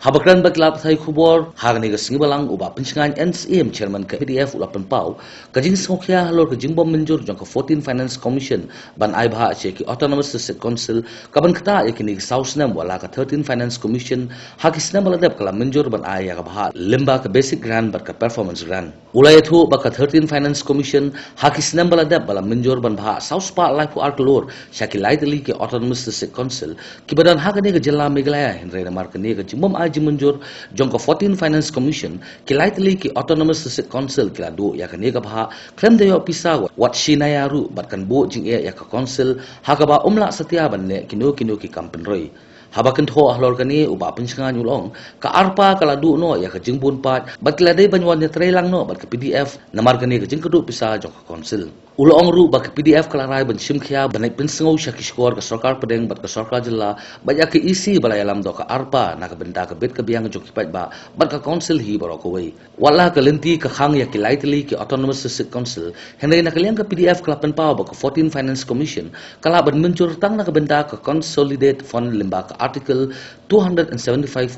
Habakran baklap thai khubor hagni ga singibalang uba pensingan NCM chairman ke PDF ulapan pau kajing songkhya halor kajing bom menjur jong ke 14 Finance Commission ban ai bha che ki Autonomous State Council kaban kata yakini South Nam wala ka 13 Finance Commission hakisna baladap kala menjur ban ai ya bha limba ka basic grant bat ka performance grant ulai thu ba ka 13 Finance Commission hakisna baladap bala menjur ban bha South Pa Life Arklor syaki laitli ke Autonomous State Council ki badan hagni ga jilla Meghalaya henre mar kani ga jimbom menjur jongko 14 Finance Commission kilai teli ki Autonomous State Council kila do ya kan ega bha klem de yo pisa wat shinaya ru batkan bo jing ya ka council hakaba umla setia banne kino ki kampen roi habakan tho ahlor kani uba pensingan ulong ka arpa kala du no ya ka jingbun pat bat kila dei banwan ne trailang no bat ka PDF namar kani ka jingkudu pisa jongko council ulong ru ba ka PDF kala rai ban simkhya banai pensingo syakishkor ka sarkar pedeng bat ka sarkar jilla ba ya ka isi balayalam do ka arpa na ka benda ka bet ka biang jokipat ba bat ka council hi baro ko wei wala ka lenti ka khang ya kilai teli ki Autonomous State Council henry na kaliang ka PDF kala pen pa ba ka 14 Finance Commission kala ban mencur tang na ka benda ka consolidate fund limba ka Article 275(1)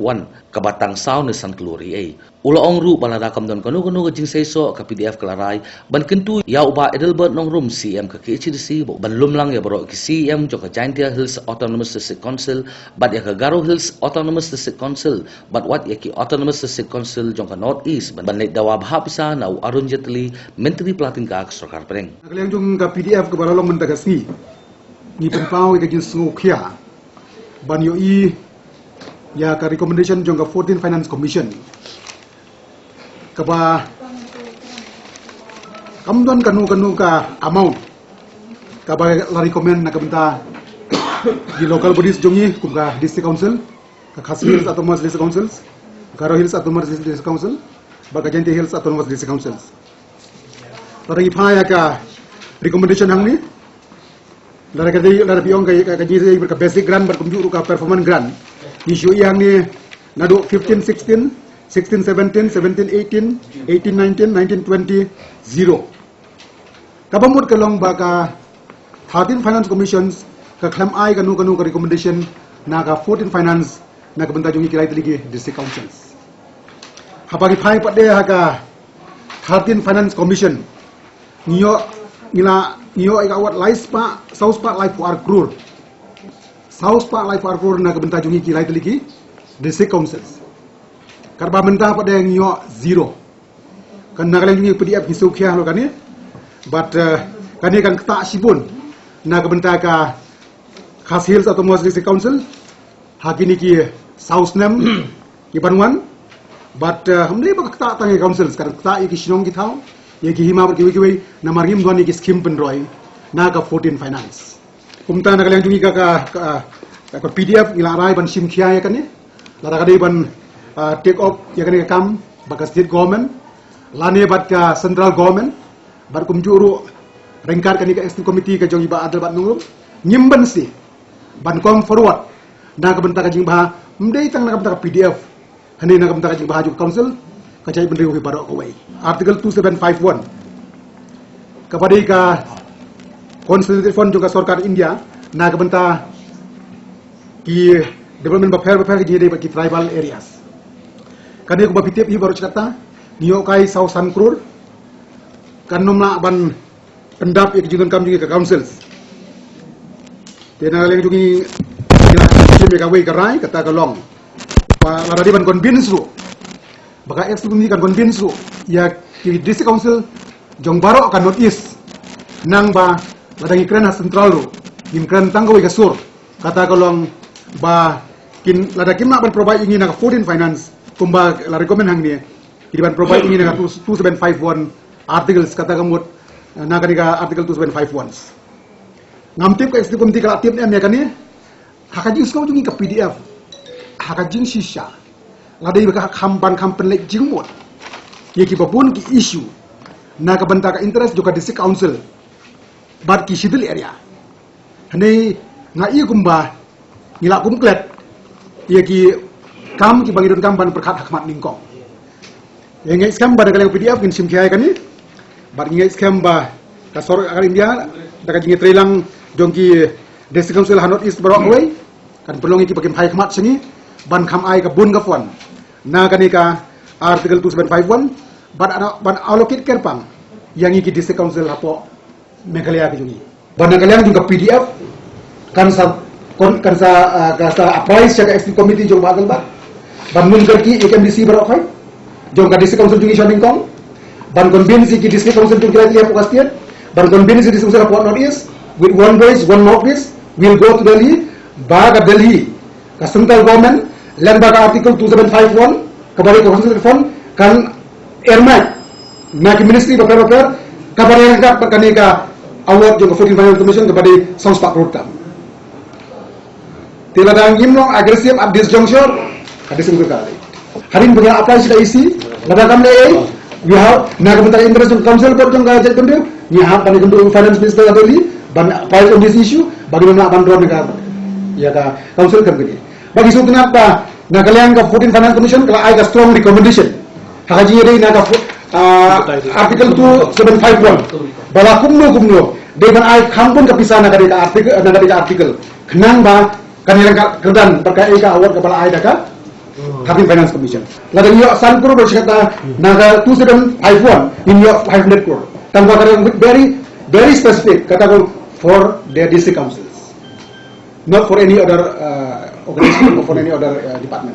kabatang saw ni san keluri ai ulong ru balada kam don kanu ka jing seiso ka PDF kala rai ban kentu ya uba Edelbert nong room CM ka KHDC ban lumlang ya baro ki CM jo ka Jaintia Hills Autonomous State Council bat ya ka Garo Hills Autonomous State Council bat wat ya ki Autonomous State Council jong ka North East ban net dawa bha pisa na Arun Jetli menteri pelatin ka sarkar pereng kaliang jong ka PDF ka balalong mentagas ni penpau ka jing sungukya ban yo ya ka recommendation jong ka 14 Finance Commission kaba kamdon kanu ka amount kaba la recommend na kabenta di local bodies jongi kumka district council ka Khasi Hills Autonomous District Councils Garo Hills Autonomous District Council baga Jaintia Hills Autonomous District Councils tarang ipaya ka recommendation hangni lara biong ka jisi ka basic grant berkumju ka performance grant isu yang ni nado 15 16 16 17 17 18 18 19 19 20 0 kabamut kalong baka 13 Finance Commissions ka claim ai kanu ka recommendation na ka 14 Finance na ka benta jungi kilai teligi district councils habagi phai pade ha ka 13 Finance Commission niyo ika wat laispa South Pa Life Arklor South Pa Life Arklor na ka benta jungi kilai teligi district councils karba mentah pada yang nyo zero kan nagalang jungi PDF hisukya lo kan ni but kan ni kan kata sibun na ka benta ka Khasi Hills Autonomous District Council hakini ki South Nam ki Banwan but hamle ba kata tangi council sekarang kata iki sinong ki thau ye ki hima ber ki na margim dwani ki scheme penroi na ka 14 Finance kumta nagalang jungi ka PDF ilarai ban simkhya ya kan ni lara kadai ban take off yang kena kam baka state government lane bat ka central government bar kumjuru rengkar kani ka executive committee ka jongi ba adal bat nungrum nyimban si ban kom forward na ka benta ka jing ba mdei tang na ka benta ka PDF hani na ka benta ka jing ba ju council ka jai bendri ko barok ko wei article 2751 kabadi ka consolidated fund juga sarkar India na ka benta ki development ba fair ki jide ba ki tribal areas kani ko bapitip hi baru cakata niyo kai 1,000 crore kan nomna ban pendap ek jungan kam jungi ka councils tena leng jungi ila chime ka wei karai kata ka long pa laradi ban convince ru baka eksekutif kan convince ru ya ki district council jong baro kan North East nang ba ladangi kren central ru im kren tanggo ka sur kata ka long ba kin ladakim na ban provide ingi na 14 Finance kumba la recommend hang ni kiban provide ini dengan 2751 articles kata kamut na kaniga article 2751 ngamtip ka executive committee kala tip em ya kani hakajing skau jungi ka PDF hakajing shisha la dai ka khamban khampen lek jingmot ye ki babun ki issue na ka banta ka interest juga district council bar ki sidil area hane ngai kumba ngila kumklet ye ki kam ki bangidon kam ban perkat hakmat ningkong yang scam pada kalian PDF kin simkiai kan ni bar ngai scam ba ka sor akal India daga jingi trailang jongki district council Hanot East Barok Away kan perlu ngi pakai hakmat sini ban kham ai ka bun ka fon na kanika article 2751 ban allocate kerpang yang iki district council hapo Meghalaya ke jungi ban kalian juga PDF kan sa apply sa executive committee jong bagal ba ban mun kerki AMDC barok hai jong ka district council jungi shopping kong ban convince ki district council jungi lihat pokastian ban convince district council hapo north east with one voice one mouthpiece will go to Delhi baga Delhi ka central government land baga article 2751 kabari constitutional reform kan airmac na ki ministry of affairs kabari ka kanika award jo 14 final commission kepada South Park Road kam tiladang gimno agresif at this juncture hadis ngku kali harin punya apply sudah isi labakam le you have na kementar interest council per jong ka jat bendu you have pani bendu finance minister Delhi ban apply on this issue bagaimana bandron ka ya ka council kam gini bagi su kenapa na kalian ka 14 finance commission kalau ai ka strong recommendation haji re na ka article 2751 bala kumno deban ai kampun kepisah na ka article kenang ba kanirang kerdan terkait ka award kepala ai daka Having Finance Commission. Lalu yo Sanpur berkata naga 2751 in your 500 crore. Tanpa kata very specific kata for their district councils, not for any other organization or for any other department.